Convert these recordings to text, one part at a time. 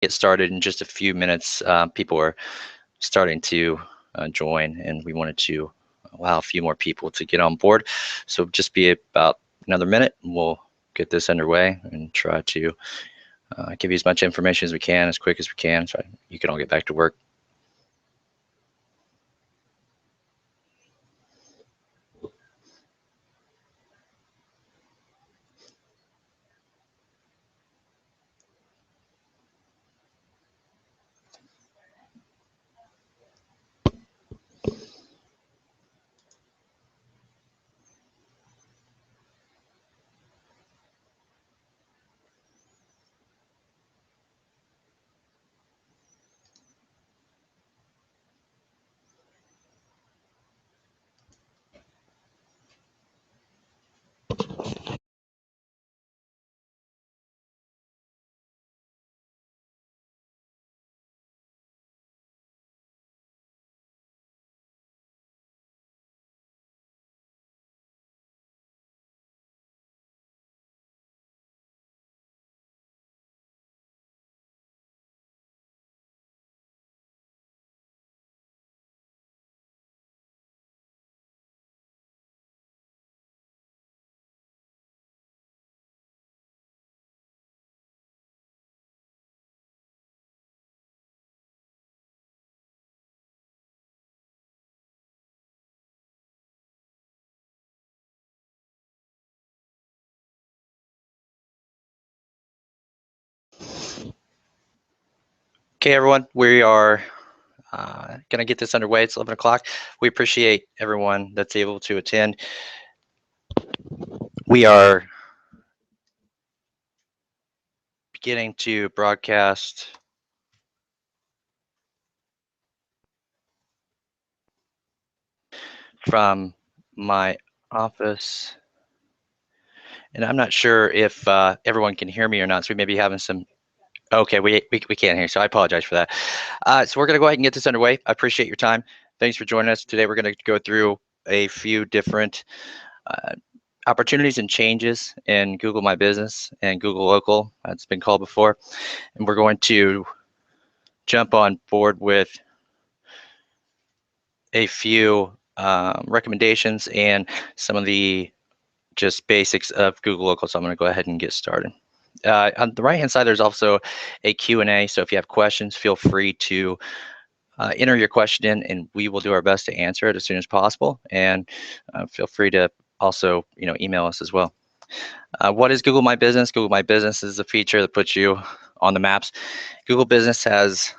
get started in just a few minutes. People are starting to join, and we wanted to allow a few more people to get on board. So just be about another minute, and we'll get this underway and try to give you as much information as we can, as quick as we can, so you can all get back to work. Okay, everyone, we are going to get this underway. It's 11 o'clock. We appreciate everyone that's able to attend. We are beginning to broadcast from my office, and I'm not sure if everyone can hear me or not, so we may be having some. Okay, we can't hear, so I apologize for that. So we're going to go ahead and get this underway. I appreciate your time. Thanks for joining us today. We're going to go through a few different uh, opportunities and changes in Google My Business and Google Local, as it's been called before, and we're going to jump on board with a few recommendations and some of the just basics of Google Local. So I'm going to go ahead and get started. On the right-hand side, there's also a Q&A. So if you have questions, feel free to enter your question in, and we will do our best to answer it as soon as possible. And feel free to also, email us as well. What is Google My Business? Google My Business is a feature that puts you on the maps. Google Business has,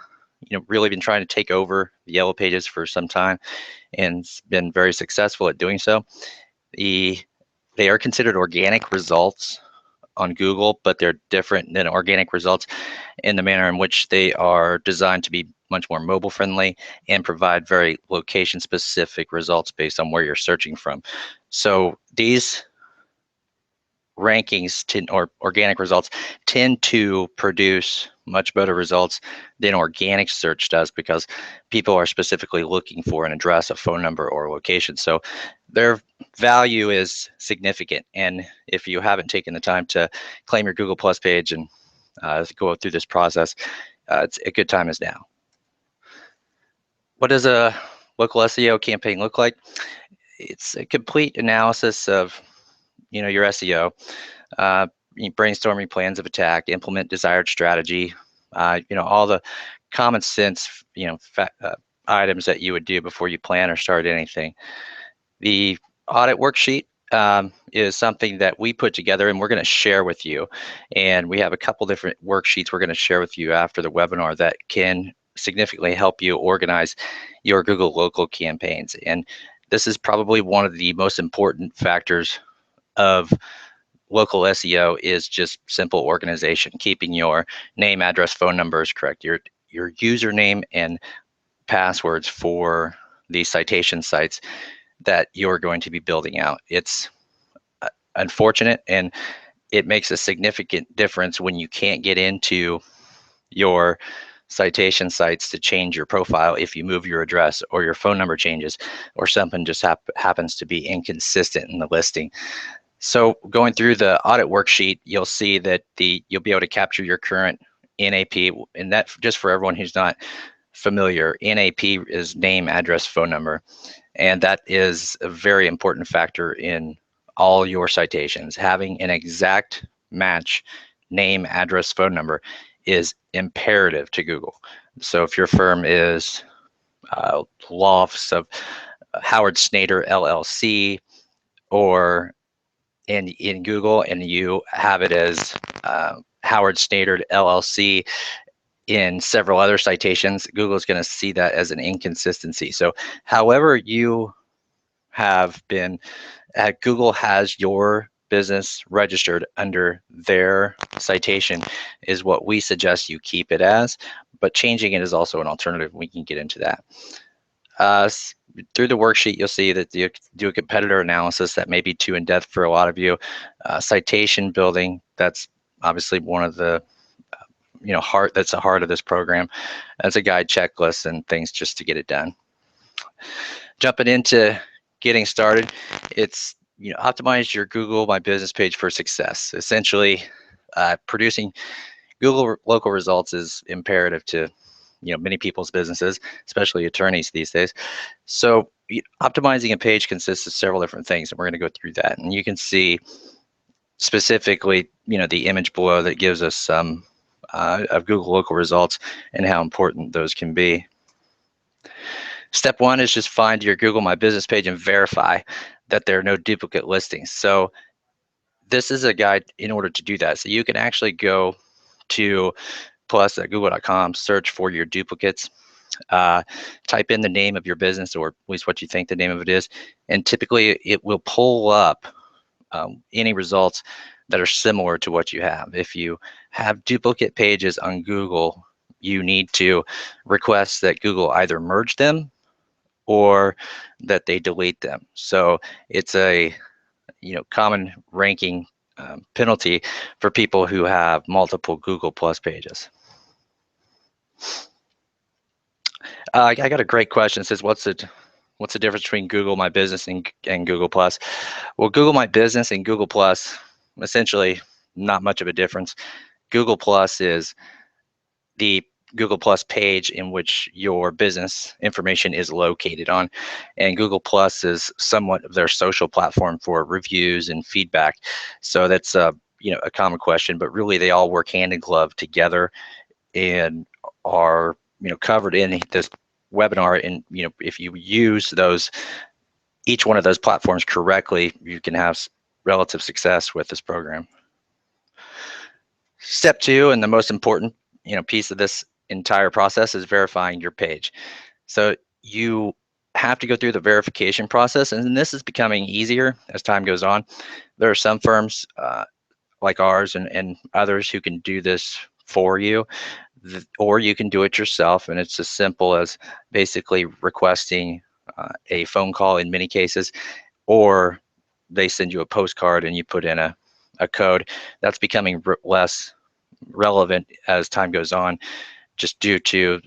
really been trying to take over the Yellow Pages for some time, and it's been very successful at doing so. They are considered organic results on Google, but they're different than organic results in the manner in which they are designed to be much more mobile friendly and provide very location specific results based on where you're searching from. So these rankings or organic results tend to produce much better results than organic search does, because people are specifically looking for an address, a phone number, or a location. So their value is significant. And if you haven't taken the time to claim your Google Plus page and go through this process, it's a good time is now. What does a local SEO campaign look like? It's a complete analysis of your SEO, brainstorming plans of attack, implement desired strategy, all the common sense, items that you would do before you plan or start anything. The audit worksheet is something that we put together and we're going to share with you. And we have a couple different worksheets we're going to share with you after the webinar that can significantly help you organize your Google Local campaigns. And this is probably one of the most important factors of local SEO, is just simple organization, keeping your name, address, phone numbers correct, your username and passwords for the citation sites that you're going to be building out. It's unfortunate, and it makes a significant difference when you can't get into your citation sites to change your profile if you move your address or your phone number changes or something just happens to be inconsistent in the listing. So going through the audit worksheet, you'll see that you'll be able to capture your current NAP, and that just for everyone who's not familiar, NAP is name, address, phone number, and that is a very important factor in all your citations. Having an exact match name, address, phone number is imperative to Google. So if your firm is Law Office of Howard Snader LLC, or in Google, and you have it as Howard Snader LLC in several other citations, Google is going to see that as an inconsistency. So however you have been, Google has your business registered under their citation is what we suggest you keep it as, but changing it is also an alternative. We can get into that. Through the worksheet, you'll see that you do a competitor analysis that may be too in-depth for a lot of you. Citation building, that's obviously one of the that's the heart of this program. That's a guide, checklist, and things just to get it done. Jumping into getting started, it's optimize your Google My Business page for success. Essentially, producing Google local results is imperative to many people's businesses, especially attorneys these days. So optimizing a page consists of several different things, and we're going to go through that. And you can see specifically, the image below that gives us some of Google local results and how important those can be. Step one is just find your Google My Business page and verify that there are no duplicate listings. So this is a guide in order to do that. So you can actually go to plus.google.com, search for your duplicates, type in the name of your business, or at least what you think the name of it is, and typically it will pull up any results that are similar to what you have. If you have duplicate pages on Google, you need to request that Google either merge them or that they delete them. So it's a common ranking penalty for people who have multiple Google Plus pages. I got a great question. It says, what's the difference between Google My Business and Google Plus? Well, Google My Business and Google Plus, essentially not much of a difference. Google Plus is the Google Plus page in which your business information is located on, and Google Plus is somewhat of their social platform for reviews and feedback. So that's a common question, but really they all work hand in glove together and are covered in this webinar. And if you use each one of those platforms correctly, you can have relative success with this program. Step two, and the most important piece of this entire process, is verifying your page. So you have to go through the verification process, and this is becoming easier as time goes on. There are some firms like ours and others who can do this for you, or you can do it yourself, and it's as simple as basically requesting a phone call in many cases, or they send you a postcard and you put in a code. That's becoming less relevant as time goes on, just due to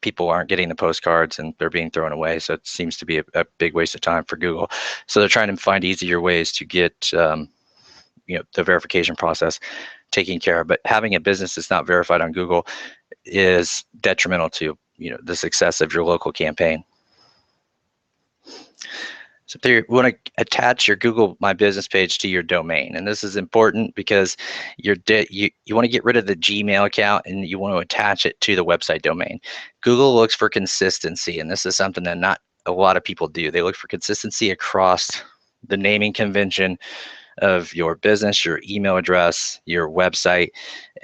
people aren't getting the postcards and they're being thrown away. So it seems to be a big waste of time for Google. So they're trying to find easier ways to get the verification process taken care of. But having a business that's not verified on Google is detrimental to the success of your local campaign. So you want to attach your Google My Business page to your domain, and this is important because you want to get rid of the Gmail account and you want to attach it to the website domain. Google looks for consistency, and this is something that not a lot of people do. They look for consistency across the naming convention of your business, your email address, your website,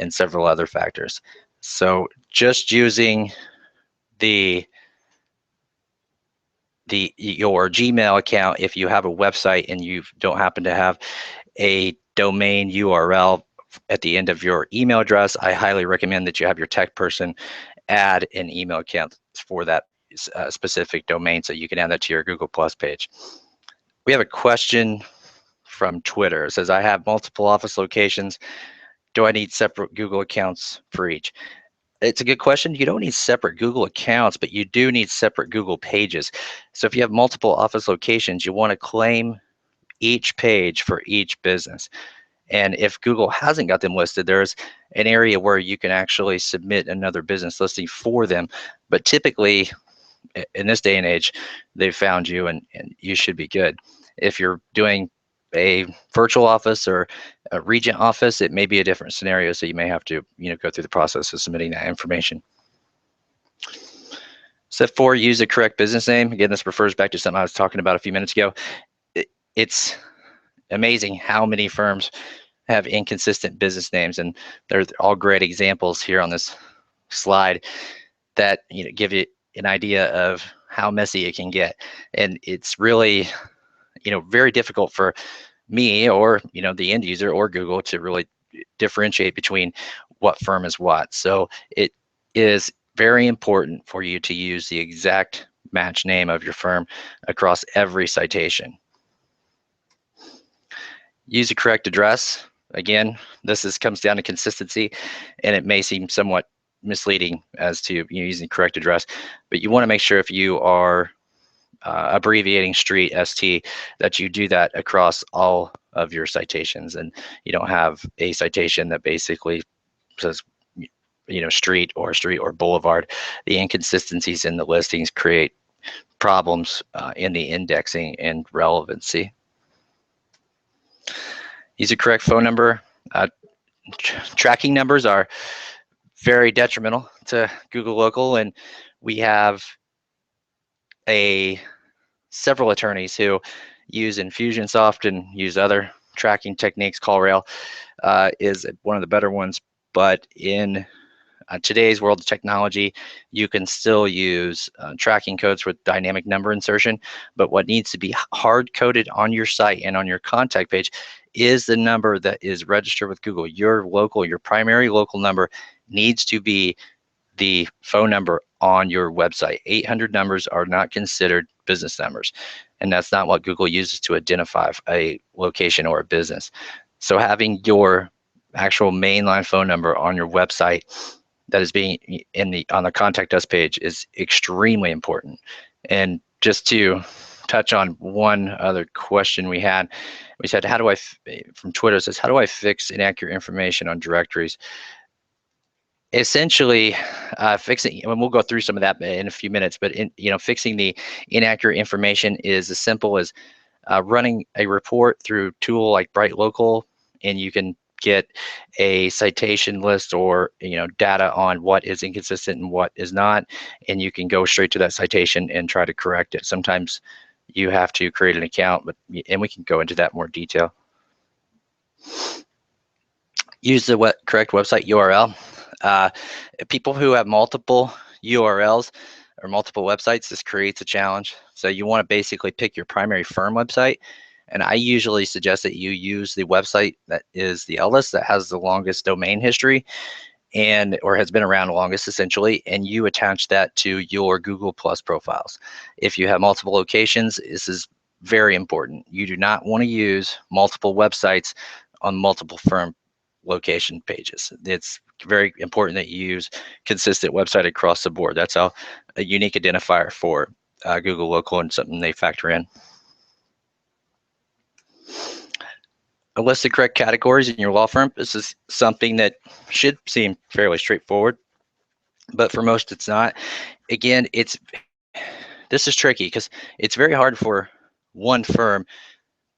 and several other factors. So just using your Gmail account, if you have a website and you don't happen to have a domain URL at the end of your email address, I highly recommend that you have your tech person add an email account for that specific domain so you can add that to your Google Plus page. We have a question from Twitter. It says, I have multiple office locations. Do I need separate Google accounts for each? It's a good question. You don't need separate Google accounts, but you do need separate Google pages. So if you have multiple office locations, you want to claim each page for each business. And if Google hasn't got them listed, there's an area where you can actually submit another business listing for them. But typically, in this day and age, they've found you, and you should be good. If you're doing a virtual office or a regent office, it may be a different scenario, so you may have to go through the process of submitting that information. Step 4, use the correct business name. Again, this refers back to something I was talking about a few minutes ago. It's amazing how many firms have inconsistent business names, and they're all great examples here on this slide that give you an idea of how messy it can get. And it's really very difficult for me or the end user or Google to really differentiate between what firm is what. So it is very important for you to use the exact match name of your firm across every citation. Use the correct address. Again, this comes down to consistency, and it may seem somewhat misleading as to using the correct address, but you want to make sure if you are abbreviating street ST that you do that across all of your citations, and you don't have a citation that basically says street or boulevard. The inconsistencies in the listings create problems in the indexing and relevancy. Use the correct phone number. Tracking numbers are very detrimental to Google Local, and we have several attorneys who use Infusionsoft and use other tracking techniques. CallRail is one of the better ones, but in today's world of technology, you can still use tracking codes with dynamic number insertion, but what needs to be hard-coded on your site and on your contact page is the number that is registered with Google. Your primary local number needs to be the phone number on your website. 800 numbers are not considered business numbers, and that's not what Google uses to identify a location or a business. So having your actual mainline phone number on your website that is being on the contact us page is extremely important. And just to touch on one other question we said, from Twitter, says, how do I fix inaccurate information on directories? Essentially, fixing, and we'll go through some of that in a few minutes, but fixing the inaccurate information is as simple as running a report through a tool like BrightLocal, and you can get a citation list or data on what is inconsistent and what is not, and you can go straight to that citation and try to correct it. Sometimes you have to create an account, and we can go into that in more detail. Use the correct website URL. People who have multiple URLs or multiple websites, this creates a challenge. So you want to basically pick your primary firm website, and I usually suggest that you use the website that is the eldest, that has the longest domain history, or has been around longest essentially, and you attach that to your Google Plus profiles. If you have multiple locations, this is very important. You do not want to use multiple websites on multiple firm location pages. It's very important that you use consistent website across the board. That's a unique identifier for Google Local, and something they factor in. A list of correct categories in your law firm. This is something that should seem fairly straightforward, but for most it's not. Again, this is tricky because it's very hard for one firm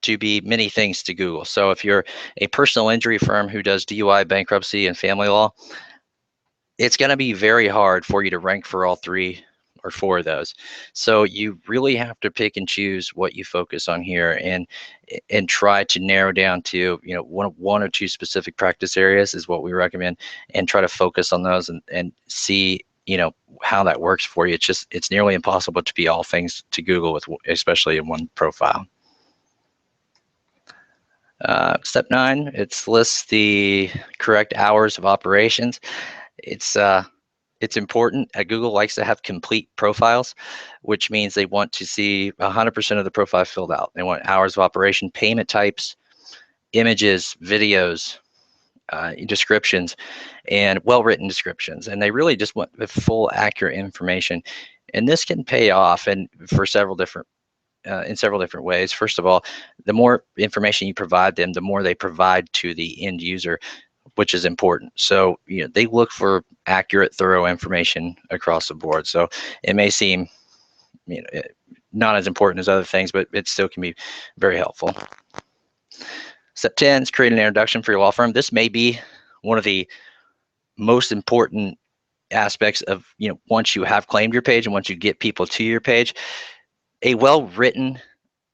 to be many things to Google. So if you're a personal injury firm who does DUI, bankruptcy, and family law, it's going to be very hard for you to rank for all 3 or 4 of those. So you really have to pick and choose what you focus on here, and try to narrow down to one or 2 specific practice areas is what we recommend, and try to focus on those and see how that works for you. It's nearly impossible to be all things to Google especially in one profile. Step 9, it lists the correct hours of operations. It's important. Google likes to have complete profiles, which means they want to see 100% of the profile filled out. They want hours of operation, payment types, images, videos, descriptions, and well-written descriptions. And they really just want the full accurate information. And this can pay off and for several different in several different ways. First of all, the more information you provide them, the more they provide to the end user, which is important. So they look for accurate, thorough information across the board. So it may seem not as important as other things, but it still can be very helpful. Step 10 is create an introduction for your law firm. This may be one of the most important aspects of, once you have claimed your page and once you get people to your page. A well-written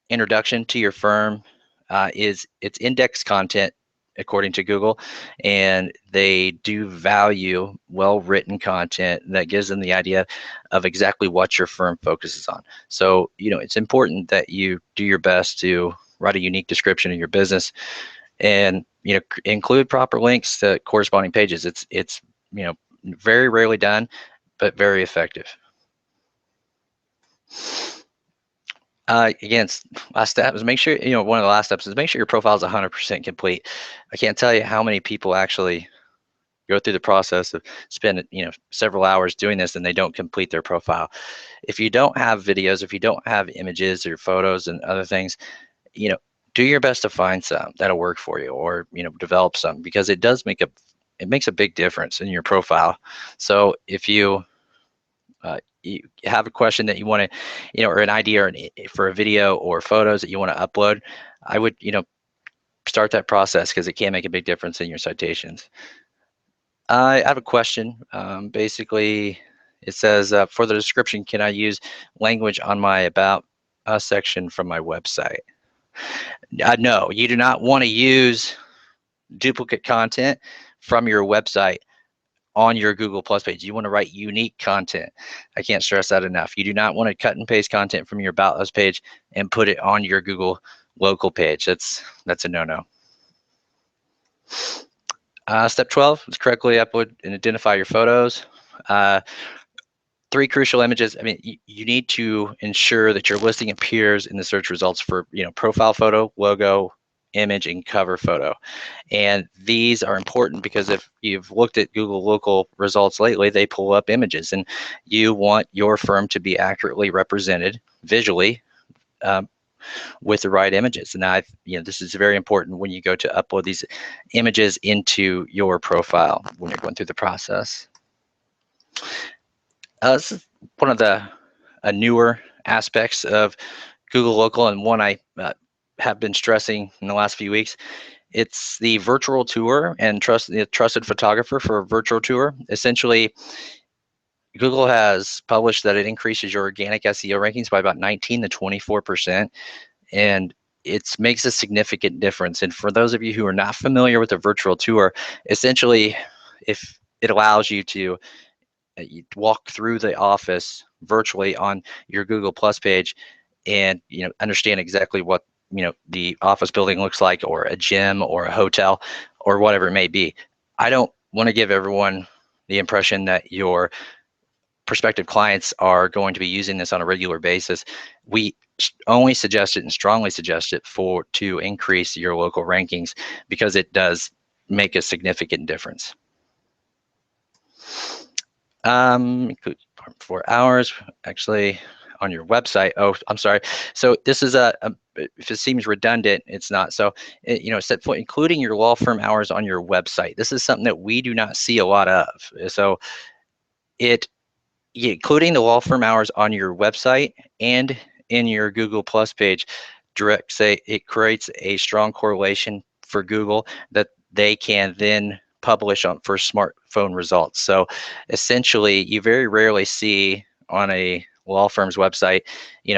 introduction to your firm it's index content according to Google, and they do value well-written content that gives them the idea of exactly what your firm focuses on. So it's important that you do your best to write a unique description of your business, and include proper links to corresponding pages. It's very rarely done, but very effective. Again, last step is make sure, one of the last steps is make sure your profile is 100% complete. I can't tell you how many people actually go through the process of spend, several hours doing this and they don't complete their profile. If you don't have videos, if you don't have images or photos and other things, do your best to find some that'll work for you, or, develop some, because it makes a big difference in your profile. So if you have a question that you want to, or an idea for a video or photos that you want to upload, I would, start that process, because it can make a big difference in your citations. I have a question. Basically, it says, for the description, can I use language on my About Us section from my website? No, you do not want to use duplicate content from your website on your Google Plus page. You want to write unique content. I can't stress that enough. You do not want to cut and paste content from your About Us page and put it on your Google local page. That's a no-no. Step 12 is correctly upload and identify your photos. 3 crucial images. I mean, you need to ensure that your listing appears in the search results for, profile photo, logo, image, and cover photo. And these are important because if you've looked at Google local results lately, they pull up images, and you want your firm to be accurately represented visually with the right images. And this is very important when you go to upload these images into your profile when you're going through the process. This is one of the newer aspects of Google Local, and one I have been stressing in the last few weeks. It's the virtual tour and the trusted photographer for a virtual tour. Essentially, Google has published that it increases your organic SEO rankings by about 19 to 24%, and it makes a significant difference. And for those of you who are not familiar with a virtual tour, essentially, if it allows you to you walk through the office virtually on your Google Plus page, and understand exactly what the office building looks like, or a gym, or a hotel, or whatever it may be. I don't want to give everyone the impression that your prospective clients are going to be using this on a regular basis. We only suggest it and strongly suggest it to increase your local rankings, because it does make a significant difference. Include 4 hours actually on your website. Oh, I'm sorry. So this is if it seems redundant, it's not. So set for including your law firm hours on your website. This is something that we do not see a lot of. So including the law firm hours on your website and in your Google Plus page it creates a strong correlation for Google that they can then publish for smartphone results. So essentially, you very rarely see on a law firm's website,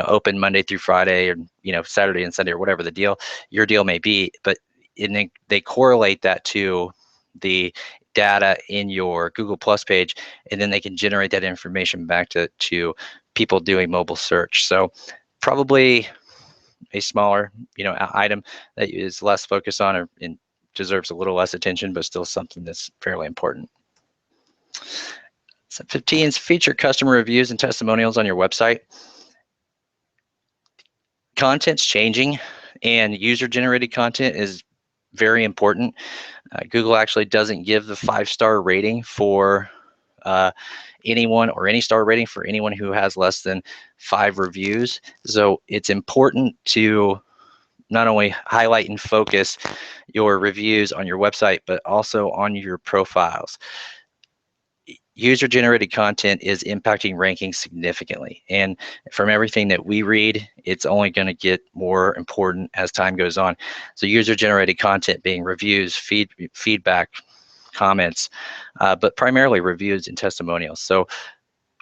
open Monday through Friday, or Saturday and Sunday, or whatever your deal may be. But they correlate that to the data in your Google Plus page, and then they can generate that information back to people doing mobile search. So probably a smaller item that is less focused on, and deserves a little less attention, but still something that's fairly important. Step 15 is feature customer reviews and testimonials on your website. Content's changing, and user-generated content is very important. Google actually doesn't give the 5-star rating for anyone or any star rating for anyone who has less than 5 reviews. So it's important to not only highlight and focus your reviews on your website, but also on your profiles. User-generated content is impacting rankings significantly, and from everything that we read, it's only going to get more important as time goes on. So user-generated content being reviews, feedback, comments, but primarily reviews and testimonials. So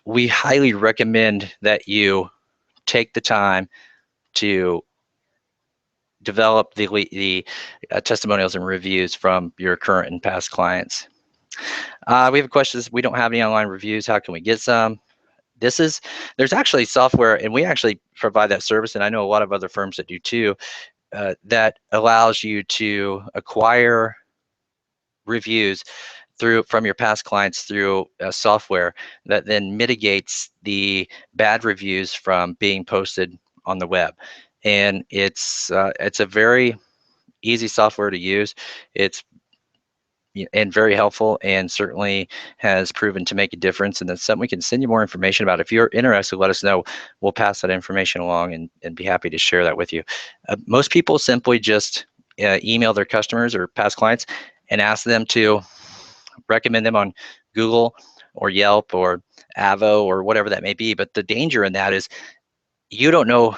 we highly recommend that you take the time to develop the testimonials and reviews from your current and past clients. We have questions. We don't have any online reviews. How can we get some? There's actually software, and we actually provide that service, and I know a lot of other firms that do too, that allows you to acquire reviews from your past clients through software that then mitigates the bad reviews from being posted on the web. And it's a very easy software to use. It's and very helpful, and certainly has proven to make a difference. And that's something we can send you more information about. If you're interested, let us know. We'll pass that information along and be happy to share that with you. Most people simply just email their customers or past clients and ask them to recommend them on Google or Yelp or Avo or whatever that may be. But the danger in that is you don't know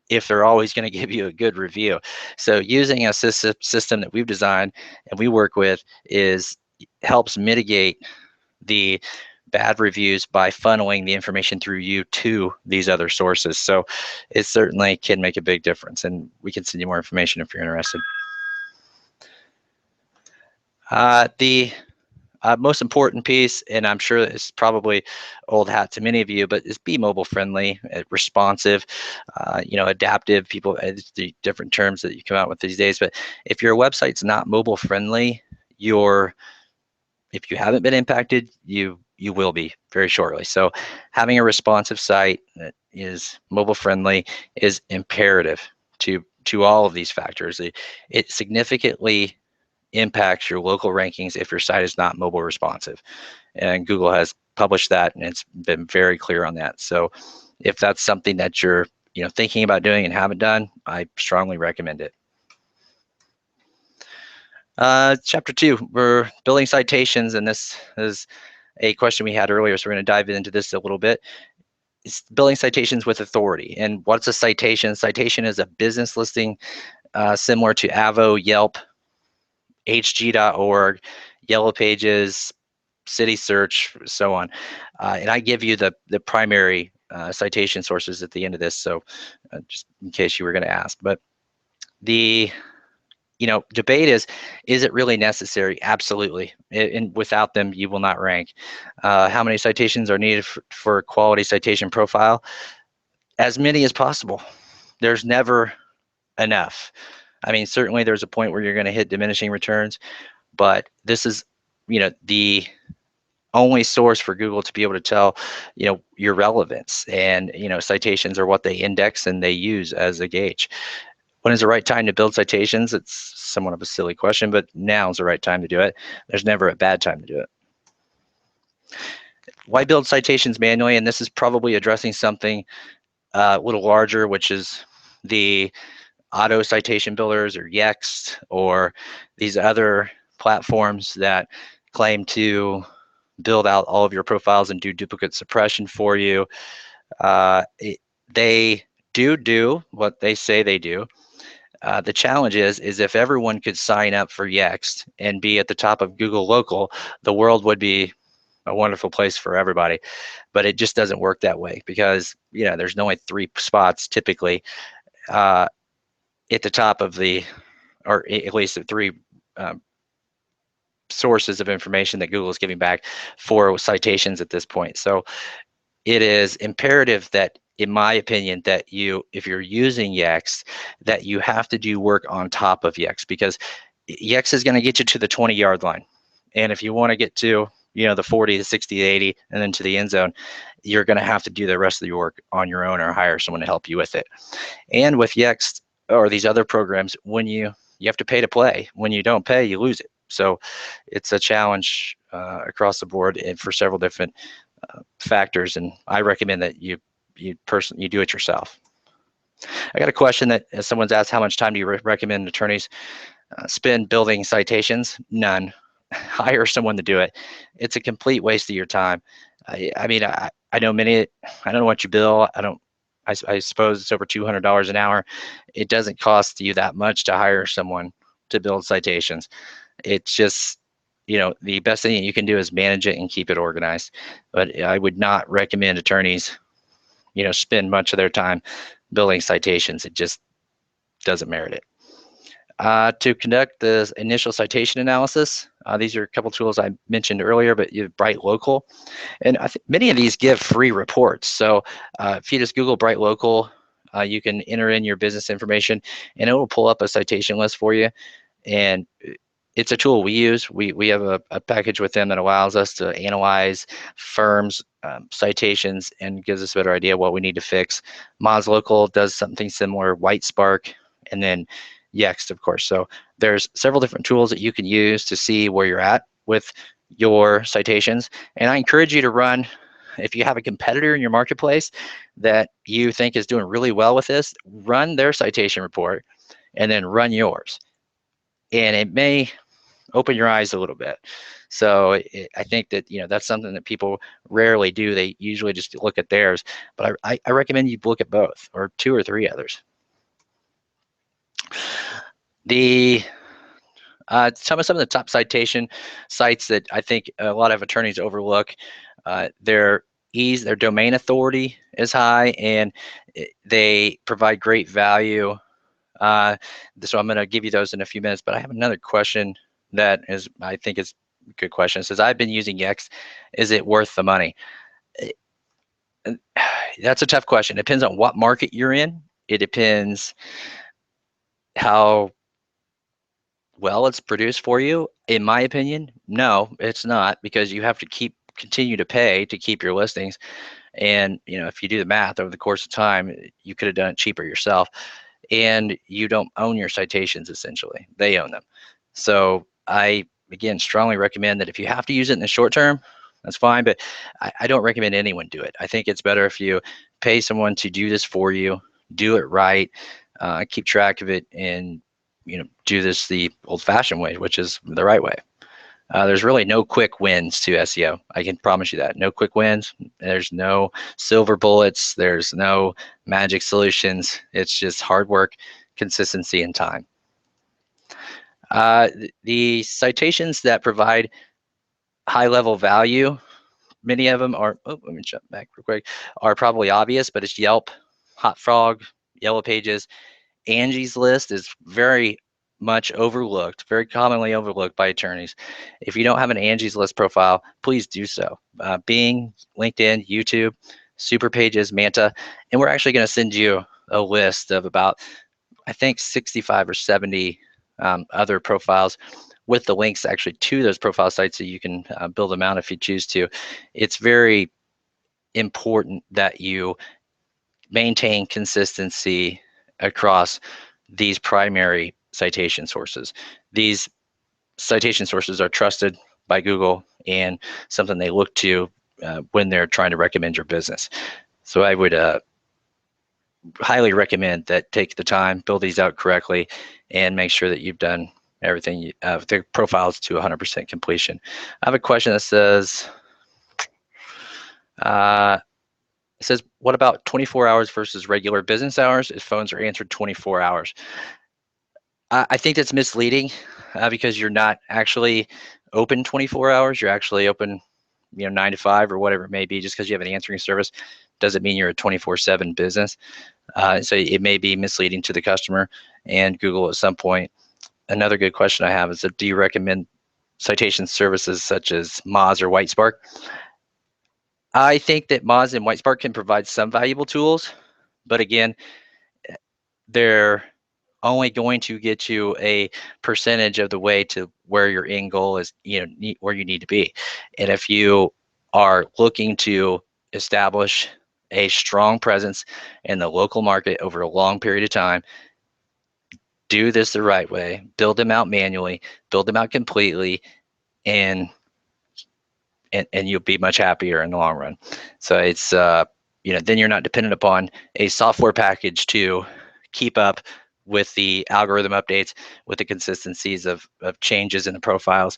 if they're always going to give you a good review. So using a system that we've designed and we work with helps mitigate the bad reviews by funneling the information through you to these other sources. So it certainly can make a big difference, and we can send you more information if you're interested. The most important piece, and I'm sure it's probably old hat to many of you, but is be mobile friendly, responsive, adaptive. People, it's the different terms that you come out with these days. But if your website's not mobile friendly, if you haven't been impacted, you will be very shortly. So having a responsive site that is mobile friendly is imperative to all of these factors. It significantly impacts your local rankings if your site is not mobile responsive. And Google has published that, and it's been very clear on that. So if that's something that you're thinking about doing and haven't done, I strongly recommend it. Chapter 2, we're building citations, and this is a question we had earlier, so we're going to dive into this a little bit. It's building citations with authority. And what's a citation? Citation is a business listing similar to Avo, Yelp, hg.org, Yellow Pages, City Search, so on. And I give you the primary citation sources at the end of this, so just in case you were going to ask. But the debate is it really necessary? Absolutely. And without them, you will not rank. How many citations are needed for a quality citation profile? As many as possible. There's never enough. I mean, certainly there's a point where you're going to hit diminishing returns, but this is, the only source for Google to be able to tell, your relevance. And, citations are what they index and they use as a gauge. When is the right time to build citations? It's somewhat of a silly question, but now is the right time to do it. There's never a bad time to do it. Why build citations manually? And this is probably addressing something a little larger, which is the auto citation builders or Yext or these other platforms that claim to build out all of your profiles and do duplicate suppression for you. They do what they say they do. The challenge is if everyone could sign up for Yext and be at the top of Google Local, the world would be a wonderful place for everybody. But it just doesn't work that way because there's only 3 spots typically at the top of or at least the 3 sources of information that Google is giving back for citations at this point. So it is imperative that, in my opinion, that if you're using Yext, that you have to do work on top of Yext, because Yext is going to get you to the 20-yard line. And if you want to get to the 40, the 60, the 80, and then to the end zone, you're going to have to do the rest of your work on your own or hire someone to help you with it. And with Yext or these other programs, when you have to pay to play. When you don't pay, you lose it. So it's a challenge across the board and for several different factors, and I recommend that you do it yourself. I got a question that someone's asked: how much time do you recommend attorneys spend building citations? None. Hire someone to do it. It's a complete waste of your time. I mean, I know many. I don't know what you bill. I suppose it's over $200 an hour. It doesn't cost you that much to hire someone to build citations. It's just, the best thing you can do is manage it and keep it organized. But I would not recommend attorneys, spend much of their time building citations. It just doesn't merit it. To conduct the initial citation analysis, these are a couple tools I mentioned earlier, but you have BrightLocal, and I think many of these give free reports. So if you just Google BrightLocal, you can enter in your business information, and it will pull up a citation list for you. And it's a tool we use. We have a package with them that allows us to analyze firms' citations and gives us a better idea what we need to fix. MozLocal does something similar, WhiteSpark, and then Yext, of course. So there's several different tools that you can use to see where you're at with your citations. And I encourage you to run, if you have a competitor in your marketplace that you think is doing really well with this, run their citation report and then run yours. And it may open your eyes a little bit. So I think that, that's something that people rarely do. They usually just look at theirs, but I recommend you look at both or two or three others. Some of the top citation sites that I think a lot of attorneys overlook, their domain authority is high, and they provide great value. So I'm going to give you those in a few minutes, but I have another question that I think is a good question. It says, I've been using Yext. Is it worth the money? That's a tough question. It depends on what market you're in. It depends how well it's produced for you. In my opinion, no, it's not, because you have to continue to pay to keep your listings. And if you do the math over the course of time, you could have done it cheaper yourself. And you don't own your citations, essentially. They own them. So I, again, strongly recommend that if you have to use it in the short term, that's fine, but I don't recommend anyone do it. I think it's better if you pay someone to do this for you, do it right, keep track of it, and do this the old-fashioned way, which is the right way. There's really no quick wins to SEO. I can promise you that. No quick wins. There's no silver bullets. There's no magic solutions. It's just hard work, consistency, and time. The citations that provide high-level value, many of them are, let me jump back real quick, are probably obvious, but it's Yelp, HotFrog, Yellow Pages. Angie's List is very much overlooked, very commonly overlooked by attorneys. If you don't have an Angie's List profile, please do so. Bing, LinkedIn, YouTube, Superpages, Manta, and we're actually going to send you a list of about, I think, 65 or 70 other profiles with the links actually to those profile sites so you can build them out if you choose to. It's very important that you maintain consistency across these primary citation sources. These citation sources are trusted by Google and something they look to when they're trying to recommend your business. So I would highly recommend that take the time, build these out correctly, and make sure that you've done everything, the profiles to 100% completion. I have a question that says, what about 24 hours versus regular business hours if phones are answered 24 hours? I think that's misleading because you're not actually open 24 hours. You're actually open, 9 to 5 or whatever it may be. Just because you have an answering service doesn't mean you're a 24/7 business. So it may be misleading to the customer and Google at some point. Another good question I have is, do you recommend citation services such as Moz or WhiteSpark? I think that Moz and WhiteSpark can provide some valuable tools, but again, they're only going to get you a percentage of the way to where your end goal is, where you need to be. And if you are looking to establish a strong presence in the local market over a long period of time, do this the right way. Build them out manually, build them out completely, and and you'll be much happier in the long run. So it's then you're not dependent upon a software package to keep up with the algorithm updates, with the consistencies of changes in the profiles.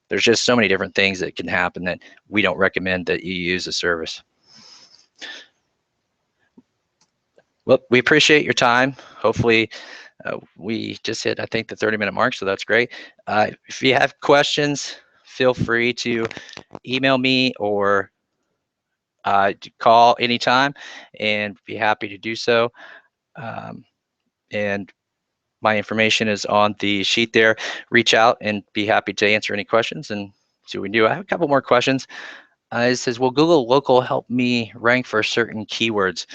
There's just so many different things that can happen that we don't recommend that you use a service. Well, we appreciate your time. Hopefully, we just hit, I think, the 30-minute mark, so that's great. If you have questions, feel free to email me or call anytime, and be happy to do so. And my information is on the sheet there. Reach out and be happy to answer any questions and see what we can do. I have a couple more questions. It says, will Google Local help me rank for certain keywords?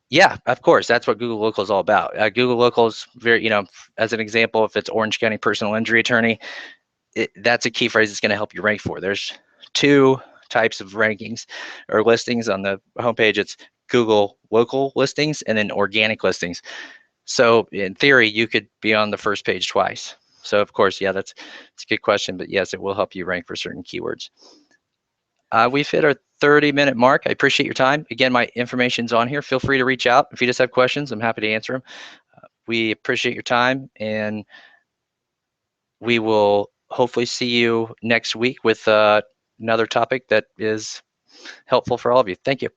Yeah, of course. That's what Google Local is all about. Google Local is very, as an example, if it's Orange County personal injury attorney, that's a key phrase that's going to help you rank for. There's two types of rankings or listings on the homepage. It's Google Local listings and then organic listings. So in theory, you could be on the first page twice. So of course, yeah, it's a good question, but yes, it will help you rank for certain keywords. We've hit our 30-minute mark. I appreciate your time. Again, my information's on here. Feel free to reach out. If you just have questions, I'm happy to answer them. We appreciate your time, and we will hopefully see you next week with another topic that is helpful for all of you. Thank you.